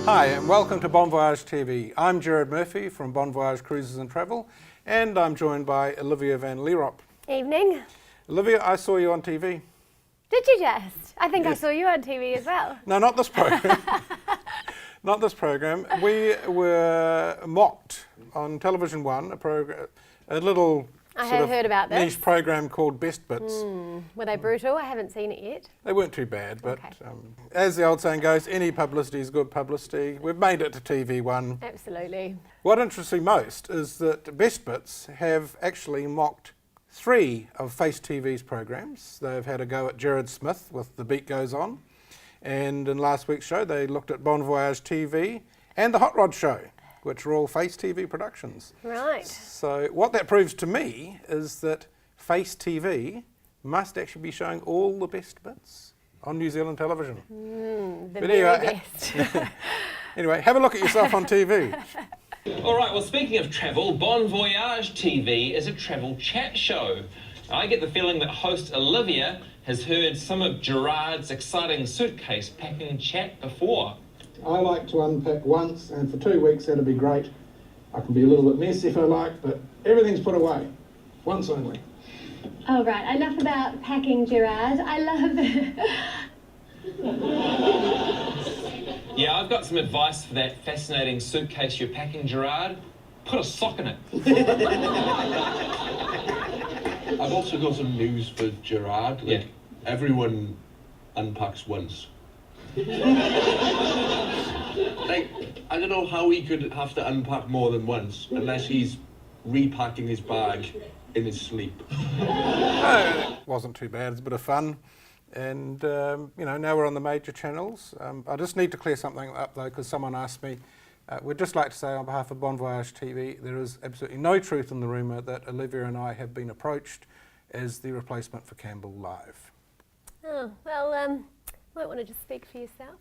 Hi and welcome to BonVoyageTV. I'm Gerard Murphy from BonVoyage Cruises and Travel, and I'm joined by Olivia Van Leerop. Evening. Olivia, I saw you on TV. Did you just? I think I saw you on TV as well. No, not this program. Not this program. We were mocked on Television One, a little I have heard about this. niche program called Best Bits. Were they brutal? I haven't seen it yet. They weren't too bad, but Okay. as the old saying goes, any publicity is good publicity. We've made it to TV One. Absolutely. What interests me most is that Best Bits have actually mocked 3 of Face TV's programs. They've had a go at Jared Smith with The Beat Goes On, and in last week's show they looked at BonVoyageTV and the Hot Rod Show, which are all Face TV productions. Right. So what that proves to me is that Face TV must actually be showing all the best bits on New Zealand television. The But very anyway, best. Anyway, have a look at yourself on TV. All right, well, speaking of travel, Bon Voyage TV is a travel chat show. I get the feeling that host Olivia has heard some of Gerard's exciting suitcase packing chat before. I like to unpack once, and for 2 weeks that'd be great. I can be a little bit messy if I like, but everything's put away. Once only. Oh, right. Enough about packing, Gerard. I love Yeah, I've got some advice for that fascinating suitcase you're packing, Gerard. Put a sock in it. I've also got some news for Gerard. Yeah. Everyone unpacks once. Like, I don't know how he could have to unpack more than once unless he's repacking his bag in his sleep. It wasn't too bad. It's a bit of fun. And, now we're on the major channels. I just need to clear something up, though, because someone asked me. We'd just like to say on behalf of BonVoyageTV, there is absolutely no truth in the rumour that Olivia and I have been approached as the replacement for Campbell Live. Oh, well, might want to just speak for yourself.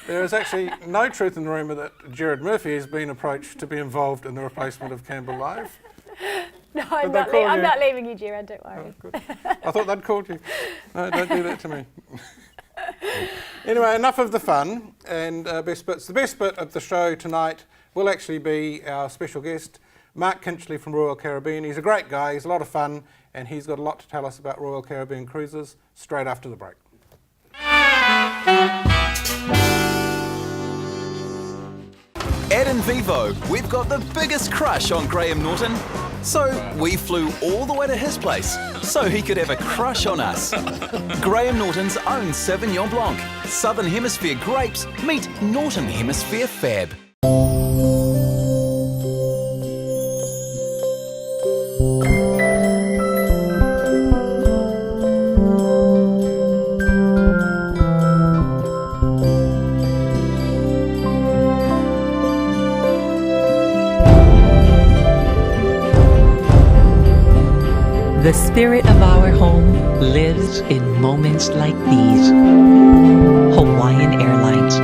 There is actually no truth in the rumour that Gerard Murphy has been approached to be involved in the replacement of Campbell Live. No, I'm you? not leaving you, Gerard, don't worry. Oh, good. I thought they'd called you. No, don't do that to me. Anyway, enough of the fun and best bits. The best bit of the show tonight will actually be our special guest, Mark Kinchley from Royal Caribbean. He's a great guy, he's a lot of fun, and he's got a lot to tell us about Royal Caribbean cruises straight after the break. Ed and Vivo, we've got the biggest crush on Graham Norton. So we flew all the way to his place so he could have a crush on us. Graham Norton's own Sauvignon Blanc. Southern Hemisphere grapes meet Northern Hemisphere fab. The spirit of our home lives in moments like these. Hawaiian Airlines.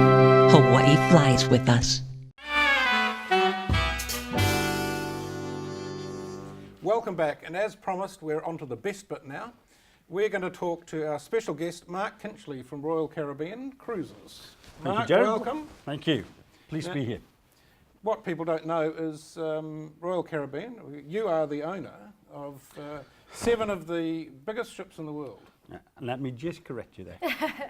Hawaii flies with us. Welcome back, and as promised, we're on to the best bit now. We're going to talk to our special guest, Mark Kinchley from Royal Caribbean Cruises. Thank Mark, you, Gerard. welcome. Thank you. Pleased to Now, be here. What people don't know is Royal Caribbean, you are the owner of 7 of the biggest ships in the world. Yeah, and let me just correct you there.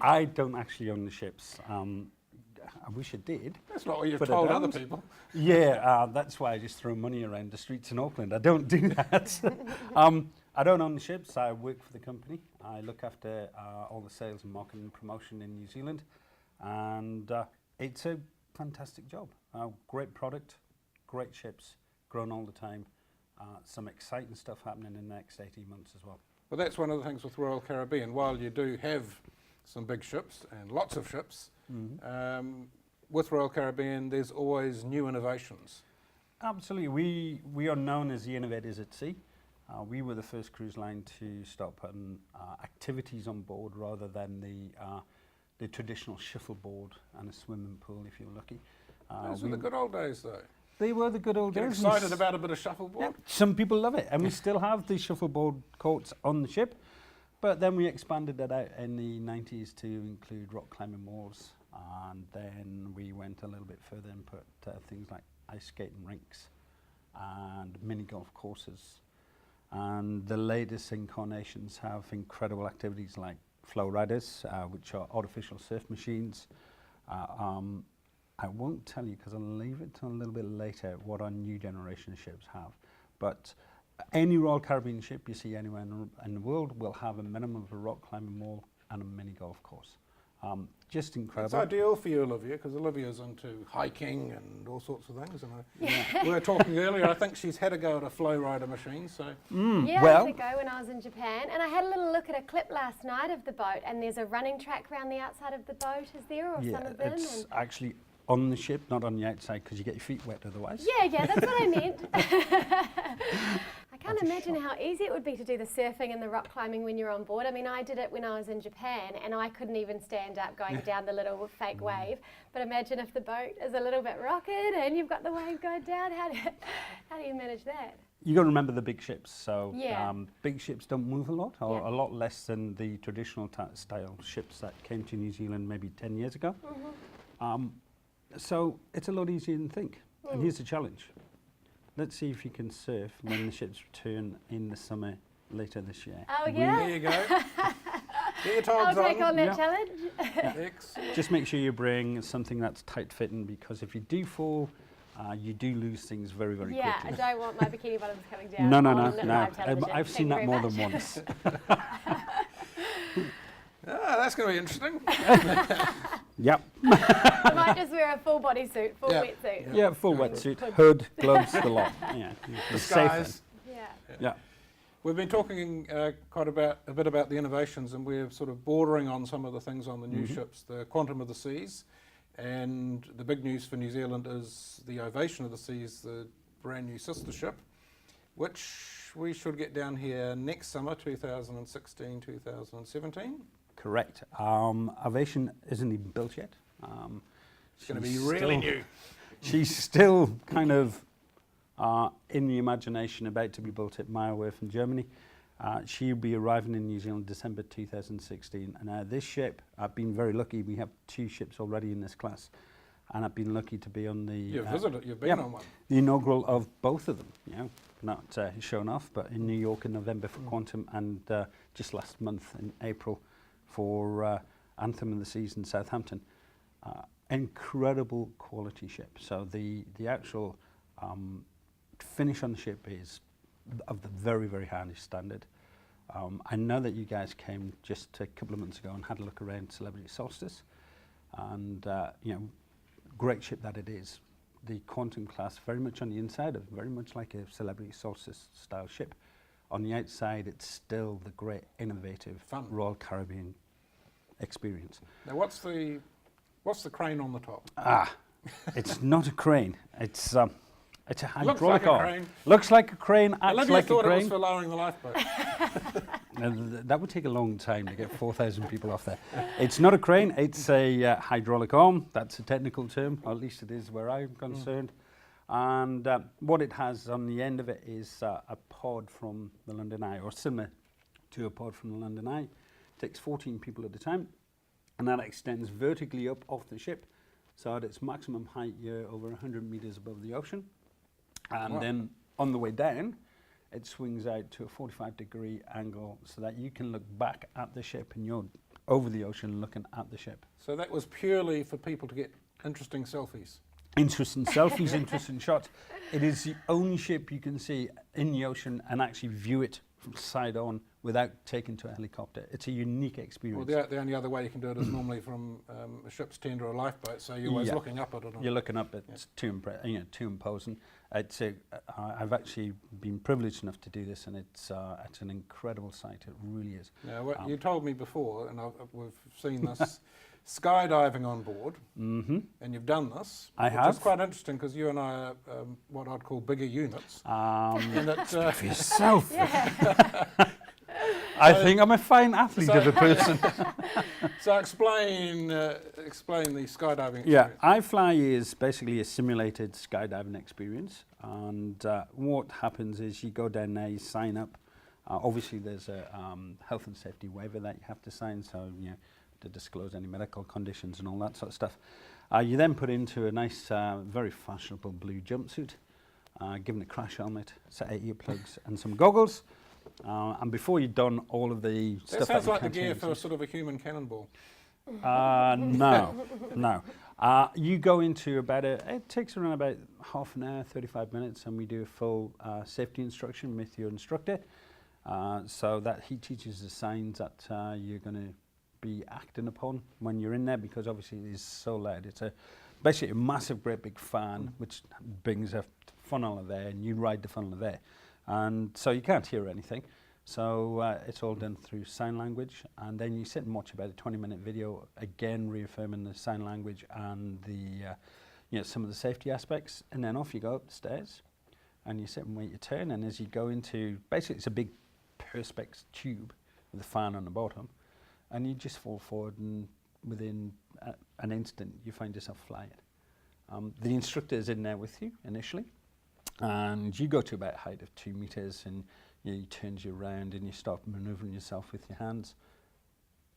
I don't actually own the ships. I wish I did. That's not what you've but I told other don't. people. Yeah, that's why I just throw money around the streets in Auckland. I don't do that. I don't own the ships. I work for the company. I look after all the sales and marketing and promotion in New Zealand. And it's a fantastic job. Great product, great ships, growing all the time. Some exciting stuff happening in the next 18 months as well. Well, that's one of the things with Royal Caribbean. While you do have some big ships and lots of ships, with Royal Caribbean, there's always new innovations. Absolutely. We are known as the innovators at sea. We were the first cruise line to start putting activities on board rather than the traditional shuffleboard and a swimming pool, if you're lucky. Those were the good old days, though. They were the good old Get days. excited about a bit of shuffleboard? Yeah, some people love it, and we still have the shuffleboard courts on the ship, but then we expanded that out in the 90s to include rock climbing walls, and then we went a little bit further and put things like ice skating rinks and mini golf courses. And the latest incarnations have incredible activities like flow riders, which are artificial surf machines. I won't tell you because I'll leave it till a little bit later what our new generation of ships have. But any Royal Caribbean ship you see anywhere in the world will have a minimum of a rock climbing wall and a mini golf course. Just incredible. It's ideal for you, Olivia, because Olivia's into hiking and all sorts of things. And we were talking earlier, I think she's had a go at a flow rider machine. So Yeah, well- I had a go when I was in Japan, and I had a little look at a clip last night of the boat, and there's a running track around the outside of the boat, is there, or some of them? It's And actually on the ship, not on the outside, because you get your feet wet otherwise. yeah, that's what I meant. I can't imagine how easy it would be to do the surfing and the rock climbing when you're on board. I mean, I did it when I was in Japan, and I couldn't even stand up going down the little fake wave. But imagine if the boat is a little bit rocket and you've got the wave going down. How do you manage that? You got to remember the big ships. So Yeah. big ships don't move a lot, or Yeah. a lot less than the traditional style ships that came to New Zealand maybe 10 years ago. So it's a lot easier than you think. And here's the challenge. Let's see if you can surf when the ships return in the summer later this year. Oh, there yeah? you go. Get your I'll togs take on that Yeah. challenge. Excellent. Just make sure you bring something that's tight fitting, because if you do fall, you do lose things very, very Yeah, I quickly. don't want my bikini bottoms coming down. No. on live television. I've seen Thank that you more very than once. That's going to be interesting. Yep. I might just wear a full bodysuit, full Yeah. wetsuit. Yeah, full wetsuit, hood, gloves, the lot. Yeah, the safe Disguise. Yeah. end. Yeah. We've been talking quite a bit about the innovations, and we're sort of bordering on some of the things on the new ships, the Quantum of the Seas, and the big news for New Zealand is the Ovation of the Seas, the brand new sister ship, which we should get down here next summer, 2016, 2017. Correct. Ovation isn't even built yet. It's going to be really new. She's still kind of in the imagination, about to be built at Meyerwerf in Germany. She'll be arriving in New Zealand December 2016. And this ship, I've been very lucky. We have 2 ships already in this class. And I've been lucky to be on the... You've visited, you've been on one. The inaugural of both of them, you know, not shown off, but in New York in November for Quantum, and just last month in April for Anthem of the Seas in Southampton. Incredible quality ship. So the actual finish on the ship is of the very, very highest standard. I know that you guys came just a couple of months ago and had a look around Celebrity Solstice, and you know, great ship that it is. The Quantum class, very much on the inside, of very much like a Celebrity Solstice style ship. On the outside, it's still the great, innovative Fun. Royal Caribbean experience. Now, what's the crane on the top? It's not a crane. It's a hydraulic Looks like a arm. crane. Looks like a crane. Acts Olivia like a thought it was crane. for lowering the lifeboat. That would take a long time to get 4,000 people off there. It's not a crane. It's a hydraulic arm. That's a technical term, or at least it is where I'm concerned. And what it has on the end of it is a pod from the London Eye, or similar to a pod from the London Eye. It takes 14 people at a time, and that extends vertically up off the ship. So at its maximum height, you're over 100 meters above the ocean. And Wow. then on the way down, it swings out to a 45-degree angle so that you can look back at the ship, and you're over the ocean looking at the ship. So that was purely for people to get interesting selfies. Interesting selfies, interesting shots. It is the only ship you can see in the ocean and actually view it from side on without taking to a helicopter. It's a unique experience. Well, the only other way you can do it is normally from a ship's tender or a lifeboat, so you're always looking up at it. You're looking up. It's too imposing. I've actually been privileged enough to do this, and it's an incredible sight. It really is. Now, what you told me before, and we've seen this skydiving on board, and you've done this. I have. Which is quite interesting because you and I are what I'd call bigger units. And it's for yourself. I think I'm a fine athlete of a person. So explain the skydiving experience. Yeah, iFly is basically a simulated skydiving experience, and what happens is you go down there, you sign up. Obviously, there's a health and safety waiver that you have to sign, so to disclose any medical conditions and all that sort of stuff. You then put into a nice, very fashionable blue jumpsuit, given a crash helmet, set of earplugs, and some goggles. And before you've done all of the stuff, that sounds like the gear for sort of a human cannonball. No. You go into it takes around about half an hour, 35 minutes, and we do a full safety instruction with your instructor, so that he teaches the signs that you're going to be acting upon when you're in there, because obviously it is so loud. It's basically a massive, great big fan which brings a funnel there, and you ride the funnel there. And so you can't hear anything. So it's all done through sign language, and then you sit and watch about a 20-minute video, again reaffirming the sign language and the some of the safety aspects, and then off you go up the stairs, and you sit and wait your turn. And as you go into, basically it's a big perspex tube with a fan on the bottom, and you just fall forward, and within an instant you find yourself flying. The instructor is in there with you initially, and you go to about a height of 2 meters, and he turns you around and you start maneuvering yourself with your hands.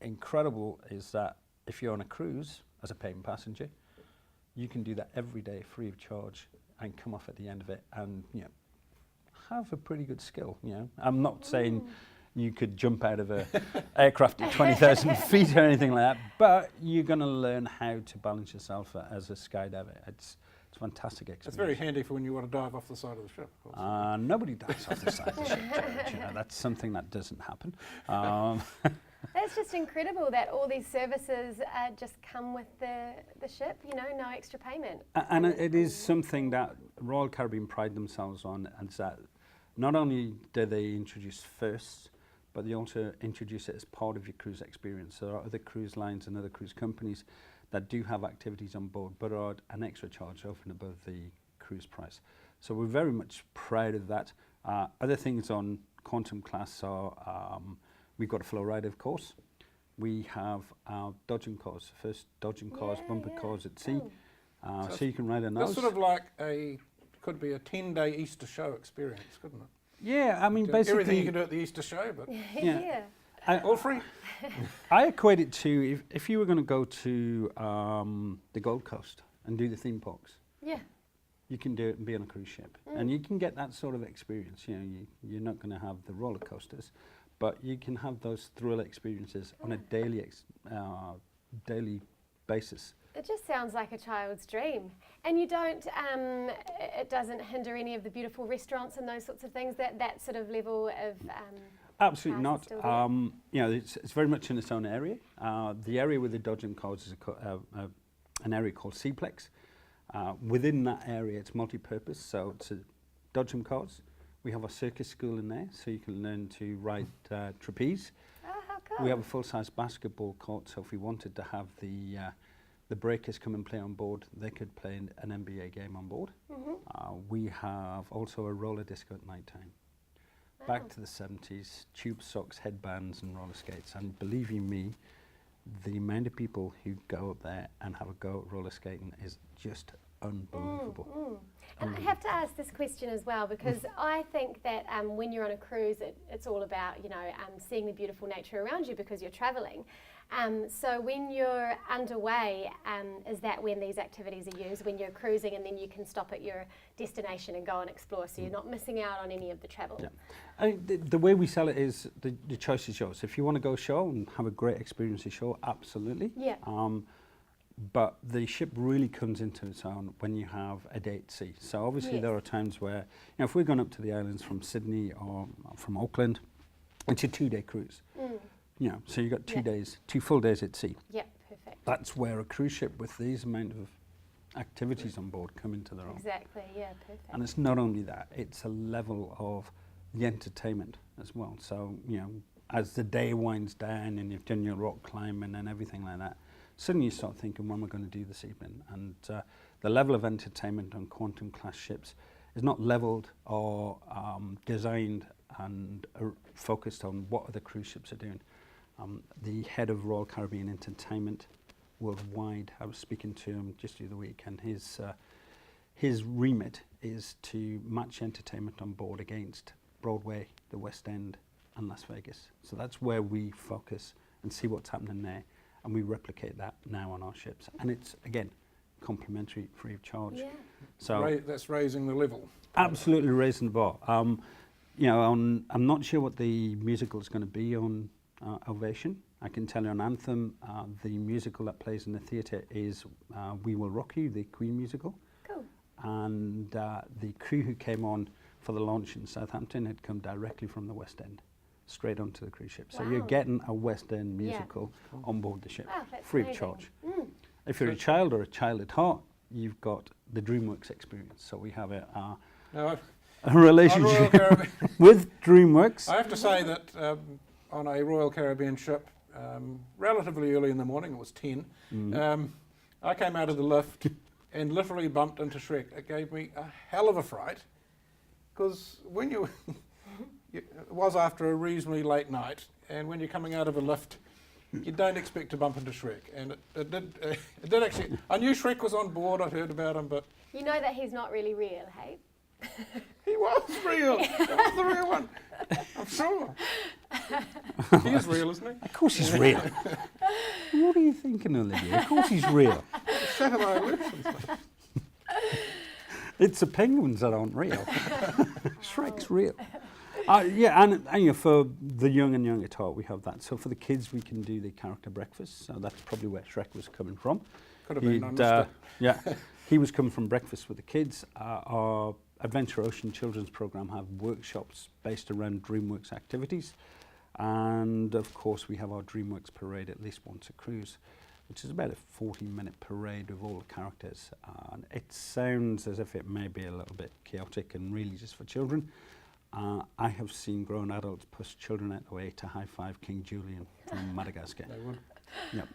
Incredible is that if you're on a cruise as a paying passenger, you can do that every day free of charge and come off at the end of it and have a pretty good skill. I'm not saying you could jump out of an aircraft at 20,000 feet or anything like that, but you're going to learn how to balance yourself as a skydiver. It's a fantastic experience. It's very handy for when you want to dive off the side of the ship. Nobody dives off the side of the ship, George. That's something that doesn't happen. That's just incredible that all these services just come with the ship, no extra payment. And it is something that Royal Caribbean pride themselves on, and that not only do they introduce first, but they also introduce it as part of your cruise experience. There are other cruise lines and other cruise companies that do have activities on board, but are an extra charge over and above the cruise price. So we're very much proud of that. Other things on Quantum class are, we've got a flow ride, of course. We have our dodging cars, first dodging cars, bumper cars at sea. So you can ride on those. It's sort of like could be a 10-day Easter show experience, couldn't it? Yeah, I mean, basically everything you can do at the Easter show, but all free. I equate it to if you were going to go to the Gold Coast and do the theme parks. Yeah. You can do it and be on a cruise ship, and you can get that sort of experience. You're not going to have the roller coasters, but you can have those thrill experiences on a daily basis. It just sounds like a child's dream. And you don't, it doesn't hinder any of the beautiful restaurants and those sorts of things, that sort of level of... Absolutely not. It's very much in its own area. The area with the dodging cars is an area called Seaplex. Within that area, it's multi-purpose, so it's dodging cars. We have a circus school in there, so you can learn to ride trapeze. Oh, how cool. We have a full-size basketball court, so if we wanted to have the breakers come and play on board, they could play an NBA game on board. We have also a roller disco at night time. Back to the 70s, tube socks, headbands and roller skates. And believe you me, the amount of people who go up there and have a go at roller skating is just unbelievable. And I have to ask this question as well, because I think that when you're on a cruise, it's all about, seeing the beautiful nature around you because you're travelling. So when you're underway, is that when these activities are used, when you're cruising and then you can stop at your destination and go and explore, so you're not missing out on any of the travel? Yeah. I mean, the way we sell it is the choice is yours. If you want to go ashore and have a great experience ashore, absolutely. Yeah. But the ship really comes into its own when you have a day at sea. So obviously there are times where, if we're going up to the islands from Sydney or from Auckland, It's a 2-day cruise. You know, so you've got 2 days, 2 full days at sea. Yep, perfect. That's where a cruise ship with these amount of activities on board come into their own. Exactly, yeah, perfect. And it's not only that, it's a level of the entertainment as well. So, you know, as the day winds down and you've done your rock climbing and everything like that, suddenly you start thinking, what am I going to do this evening? And the level of entertainment on Quantum class ships is not leveled or designed and focused on what other cruise ships are doing. The head of Royal Caribbean Entertainment worldwide, I was speaking to him just the other week, and his remit is to match entertainment on board against Broadway, the West End and Las Vegas. So that's where we focus and see what's happening there, and we replicate that now on our ships. And it's, again, complimentary, free of charge. Yeah. So That's raising the level. absolutely raising the bar. You know, I'm not sure what the musical is going to be on Ovation. I can tell you on Anthem, the musical that plays in the theatre is We Will Rock You, the Queen musical. Cool. And the crew who came on for the launch in Southampton had come directly from the West End, straight onto the cruise ship. So you're Wow. getting a West End musical on board the ship, Wow, that's free of amazing. charge. If you're a child or a child at heart, you've got the DreamWorks experience. So we have a Now, relationship Caribbean- with DreamWorks. I have to say that on a Royal Caribbean ship, relatively early in the morning, it was 10, I came out of the lift and literally bumped into Shrek. It gave me a hell of a fright, because when it was after a reasonably late night, and when you're coming out of a lift, you don't expect to bump into Shrek. And it did actually. I knew Shrek was on board, I'd heard about him, but You know that he's not really real, hey? he was real. He was the real one. I'm sure. He is real, isn't he? Of course he's real. What are you thinking, Olivia? Of course he's real. Saturday elections. It's the penguins that aren't real. Shrek's real. Yeah, and you know, for the young and young at heart, we have that. So for the kids, we can do the character breakfast. So that's probably where Shrek was coming from. Could have been, I He'd, missed it. yeah, he was coming from breakfast with the kids. Our Adventure Ocean children's program have workshops based around DreamWorks activities. And of course, we have our DreamWorks parade at least once a cruise, which is about a 40-minute parade of all the characters. And it sounds as if it may be a little bit chaotic and really just for children. I have seen grown adults push children out the way to high-five King Julian from Madagascar. They would. Yep.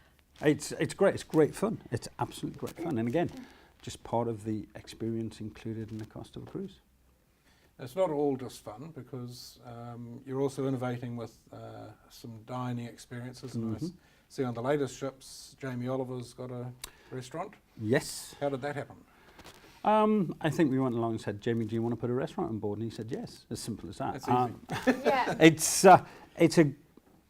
It's great. It's great fun. It's absolutely great fun. And again, just part of the experience included in the cost of a cruise. It's not all just fun, because you're also innovating with some dining experiences. And I see on the latest ships, Jamie Oliver's got a restaurant. Yes. How did that happen? I think we went along and said, Jamie, do you want to put a restaurant on board? And he said, yes. As simple as that. That's easy. Yeah.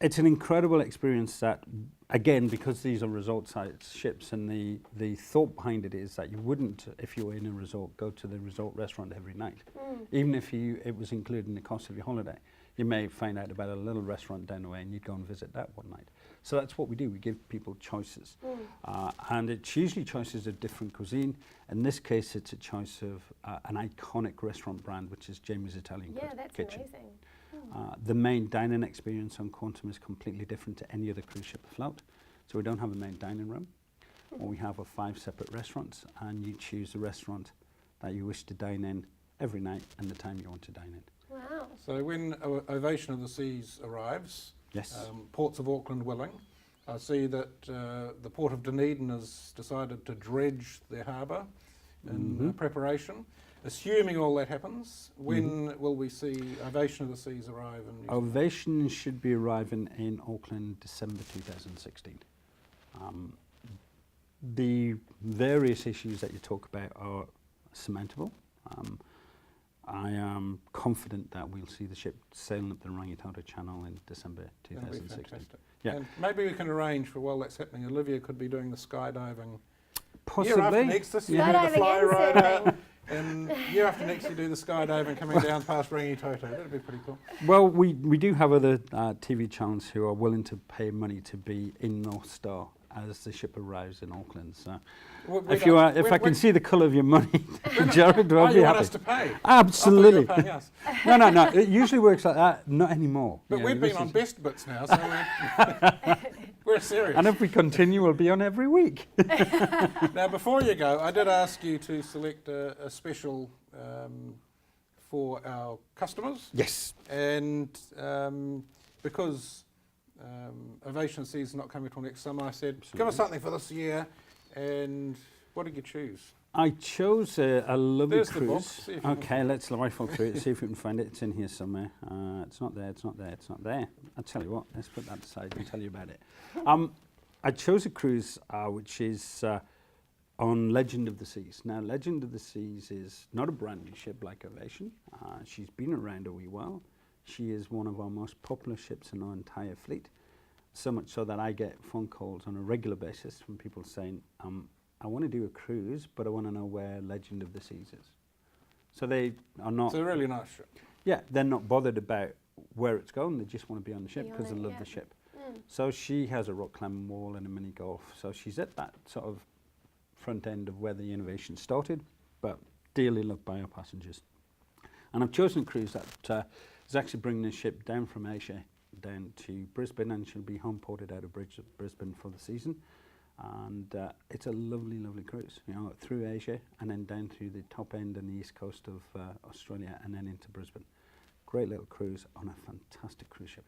It's an incredible experience that, again, because these are resort-side ships, and the thought behind it is that you wouldn't, if you were in a resort, go to the resort restaurant every night. Even if it was included in the cost of your holiday. You may find out about a little restaurant down the way and you'd go and visit that one night. So that's what we do. We give people choices. And it's usually choices of different cuisine. In this case, it's a choice of an iconic restaurant brand, which is Jamie's Italian Yeah, that's Kitchen. amazing. The main dining experience on Quantum is completely different to any other cruise ship afloat. So we don't have a main dining room. We have 5 separate restaurants, and you choose the restaurant that you wish to dine in every night and the time you want to dine in. Wow. So when Ovation of the Seas arrives, Yes. ports of Auckland willing, I see that the Port of Dunedin has decided to dredge their harbour in preparation. Assuming all that happens, when will we see Ovation of the Seas arrive in New Zealand? Ovation should be arriving in Auckland December 2016. The various issues that you talk about are surmountable. I am confident that we'll see the ship sailing up the Rangitoto Channel in December That'll be 2016. fantastic. Yeah. And maybe we can arrange for, while that's happening, Olivia could be doing the skydiving. Possibly. Year after next, this year do the Skydiving fly and rider, surfing. and year after next you do the skydiving coming down past Rangitoto. That'd be pretty cool. Well, we do have other TV channels who are willing to pay money to be in North Star as the ship arrives in Auckland. So We if you don't- are, if we- I can we- see the colour of your money, Jared, I'll Oh, be you want happy. us to pay? Absolutely. I thought you were paying us. No. It usually works like that. Not anymore. But You we've know, been this on is- Best Bits now, so we're serious. And if we continue, we'll be on every week. Now, before you go, I did ask you to select a special for our customers. Yes. And because Ovation season's not coming till next summer, I said, give us something for this year. And what did you choose? I chose a lovely There's the cruise. box. See if you can Okay, let's rifle through it, see if we can find it. It's in here somewhere. It's not there, it's not there, it's not there. I'll tell you what, let's put that aside and tell you about it. I chose a cruise which is on Legend of the Seas. Now, Legend of the Seas is not a brand new ship like Ovation. She's been around a wee while. She is one of our most popular ships in our entire fleet. So much so that I get phone calls on a regular basis from people saying, I want to do a cruise, but I want to know where Legend of the Seas is. So they are not, It's a really nice ship. yeah, they're not bothered about where it's going. They just want to be on the ship Be on because they it, love yeah. the ship. So she has a rock climbing wall and a mini golf. So she's at that sort of front end of where the innovation started, but dearly loved by our passengers. And I've chosen a cruise that is actually bringing the ship down from Asia down to Brisbane, and she'll be home ported out of Brisbane for the season. And it's a lovely, lovely cruise, you know, through Asia and then down through the top end and the east coast of Australia and then into Brisbane. Great little cruise on a fantastic cruise ship.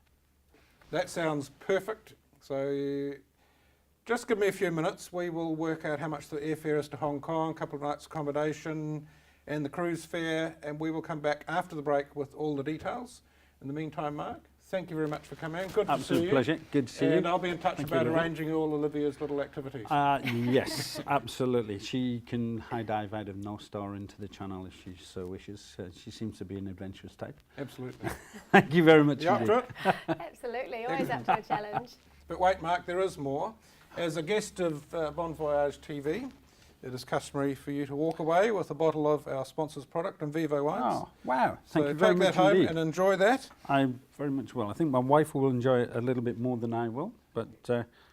That sounds perfect. So just give me a few minutes. We will work out how much the airfare is to Hong Kong, a couple of nights accommodation and the cruise fare, and we will come back after the break with all the details. In the meantime, Mark, thank you very much for coming in. Good to see Absolute you. pleasure. Good to see you. And I'll be in touch Thank you, about Olivia. arranging all Olivia's little activities. Yes, absolutely. She can high dive out of North Star into the channel if she so wishes. She seems to be an adventurous type. Absolutely. Thank you very much You up to indeed. it? Absolutely, always up to a challenge. But wait, Mark, there is more. As a guest of Bon Voyage TV, it is customary for you to walk away with a bottle of our sponsor's product, Vivo wines. Oh, wow. Thank So you very take much that home indeed. and enjoy that. I very much will. I think my wife will enjoy it a little bit more than I will, but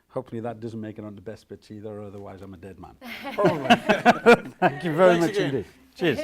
hopefully that doesn't make it on the best bits either, otherwise I'm a dead man. Probably. Thank you very Thanks much again. indeed. Cheers.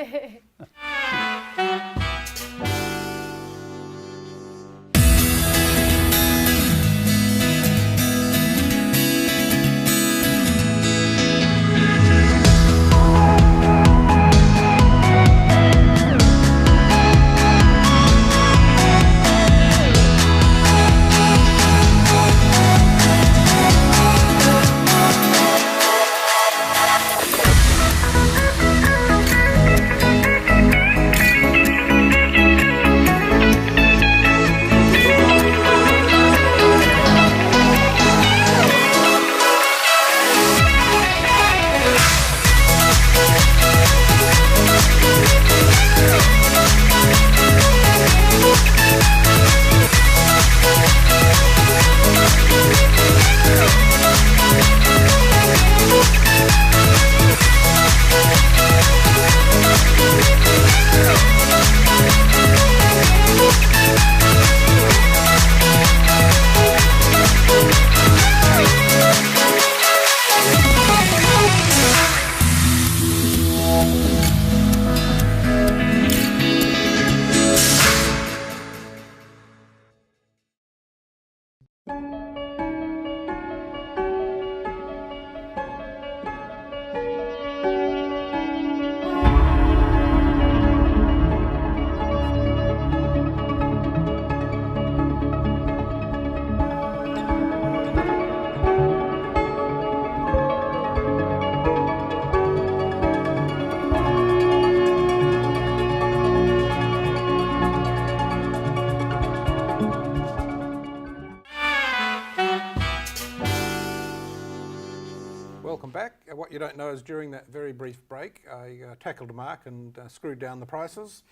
Welcome back. What you don't know is during that very brief break, I tackled Mark and screwed down the prices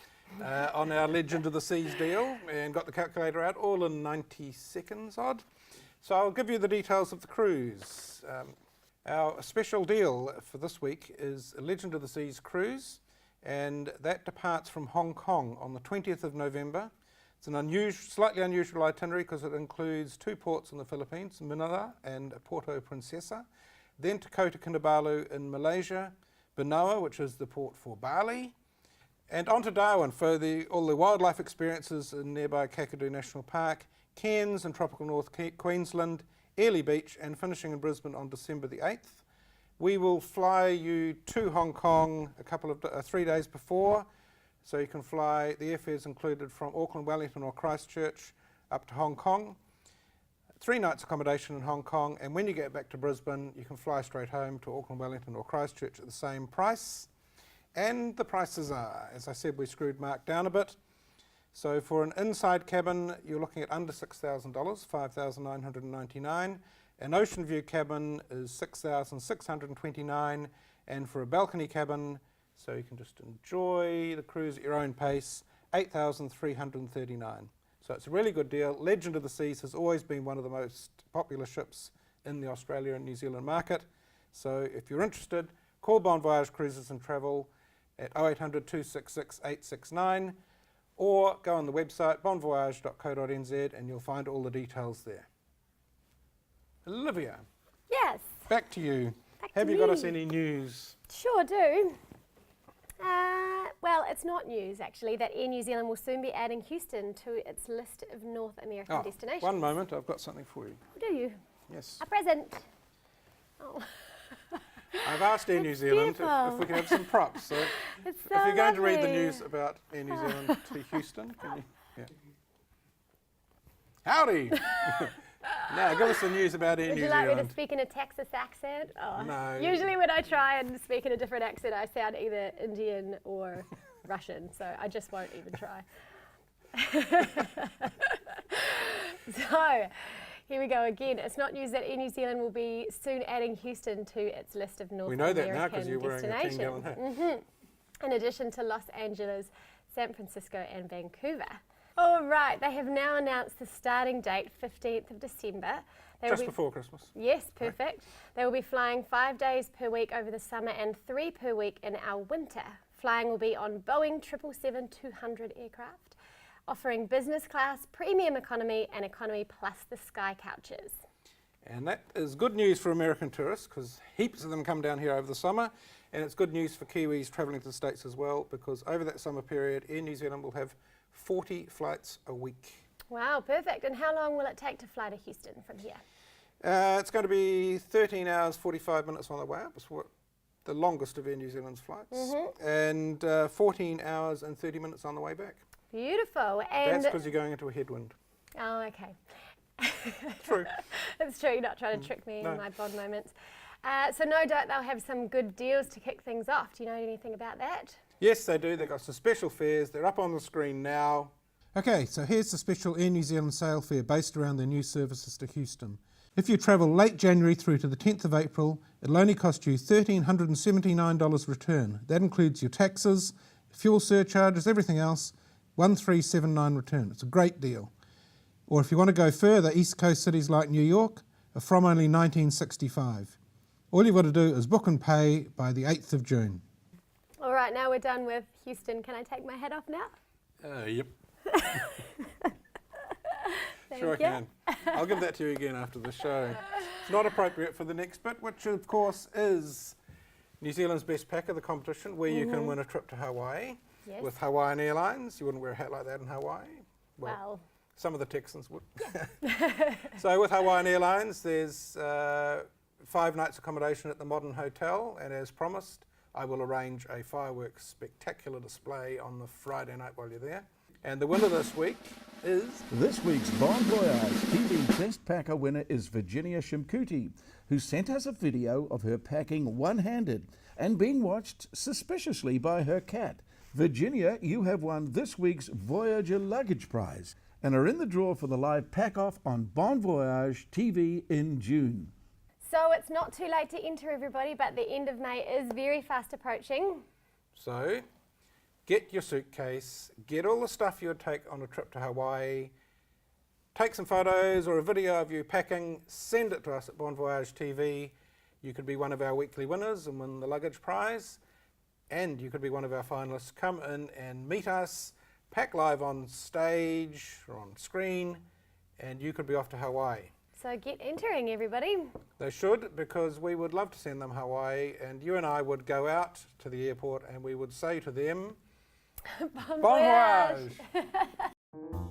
on our Legend of the Seas deal and got the calculator out all in 90 seconds odd. So I'll give you the details of the cruise. Our special deal for this week is a Legend of the Seas cruise, and that departs from Hong Kong on the 20th of November. It's an slightly unusual itinerary because it includes 2 ports in the Philippines, Manila and Puerto Princesa, then to Kota Kinabalu in Malaysia, Benoa, which is the port for Bali, and on to Darwin for all the wildlife experiences in nearby Kakadu National Park, Cairns in tropical North Queensland, Airlie Beach, and finishing in Brisbane on December the 8th. We will fly you to Hong Kong 3 days before, so you can fly, the airfares included from Auckland, Wellington or Christchurch up to Hong Kong. 3 nights accommodation in Hong Kong, and when you get back to Brisbane, you can fly straight home to Auckland, Wellington or Christchurch at the same price. And the prices are, as I said, we screwed Mark down a bit. So for an inside cabin, you're looking at under $6,000, $5,999. An ocean view cabin is $6,629, and for a balcony cabin, so you can just enjoy the cruise at your own pace, $8,339. So it's a really good deal. Legend of the Seas has always been one of the most popular ships in the Australia and New Zealand market. So if you're interested, call Bon Voyage Cruises and Travel at 0800 266 869, or go on the website bonvoyage.co.nz and you'll find all the details there. Olivia, Yes, back to you. back Have to you got us me. any news? Sure do. Well, it's not news actually that Air New Zealand will soon be adding Houston to its list of North American destinations. One moment, I've got something for you. Do you? Yes. A present. Oh. I've asked Air New It's Zealand beautiful. if we can have some props. So It's if so you're going to read the lovely. news about Air New Zealand to Houston, can you? Yeah. Howdy! Now, give us the news about Air Would New you like me to Zealand. speak in a Texas accent? Oh. No. Usually when I try and speak in a different accent, I sound either Indian or Russian, so I just won't even try. So, here we go again. It's not news that Air New Zealand will be soon adding Houston to its list of North We know American that now because you're wearing a destinations. 10-gallon hat. In addition to Los Angeles, San Francisco and Vancouver. All right, they have now announced the starting date, 15th of December. They will Just be- before Christmas. Yes, perfect. They will be flying 5 days per week over the summer and 3 per week in our winter. Flying will be on Boeing 777-200 aircraft, offering business class, premium economy and economy plus the sky couches. And that is good news for American tourists because heaps of them come down here over the summer, and it's good news for Kiwis travelling to the States as well because over that summer period, Air New Zealand will have 40 flights a week. Wow, perfect. And how long will it take to fly to Houston from here? It's going to be 13 hours, 45 minutes on the way up. It's the longest of Air New Zealand's flights. And 14 hours and 30 minutes on the way back. Beautiful. And That's because you're going into a headwind. oh, okay. True. It's true, you're not trying to trick me No. in my Bond moments. So no doubt they'll have some good deals to kick things off. Do you know anything about that? Yes, they do. They've got some special fares. They're up on the screen now. Okay, so here's the special Air New Zealand sale fare based around their new services to Houston. If you travel late January through to the 10th of April, it'll only cost you $1,379 return. That includes your taxes, fuel surcharges, everything else, $1,379 return. It's a great deal. Or if you want to go further, East Coast cities like New York are from only $1,965. All you've got to do is book and pay by the 8th of June. All right, now we're done with Houston. Can I take my hat off now? Yep. Thank Sure I you. can. I'll give that to you again after the show. It's not appropriate for the next bit, which of course is New Zealand's Best Packer, the competition, where you can win a trip to Hawaii Yes. with Hawaiian Airlines. You wouldn't wear a hat like that in Hawaii. Well, Some of the Texans would. So with Hawaiian Airlines, there's 5 nights accommodation at the Modern Hotel, and as promised, I will arrange a fireworks spectacular display on the Friday night while you're there. And the winner this week is... This week's Bon Voyage TV Best Packer winner is Virginia Shimkuti, who sent us a video of her packing one-handed and being watched suspiciously by her cat. Virginia, you have won this week's Voyager luggage prize and are in the draw for the live pack-off on Bon Voyage TV in June. so it's not too late to enter, everybody, but the end of May is very fast approaching. So, get your suitcase, get all the stuff you would take on a trip to Hawaii, take some photos or a video of you packing, send it to us at Bon Voyage TV. You could be one of our weekly winners and win the luggage prize, and you could be one of our finalists. Come in and meet us, pack live on stage or on screen, and you could be off to Hawaii. So get entering, everybody. They should, because we would love to send them Hawaii, and you and I would go out to the airport and we would say to them, Bon Bon voyage. voyage!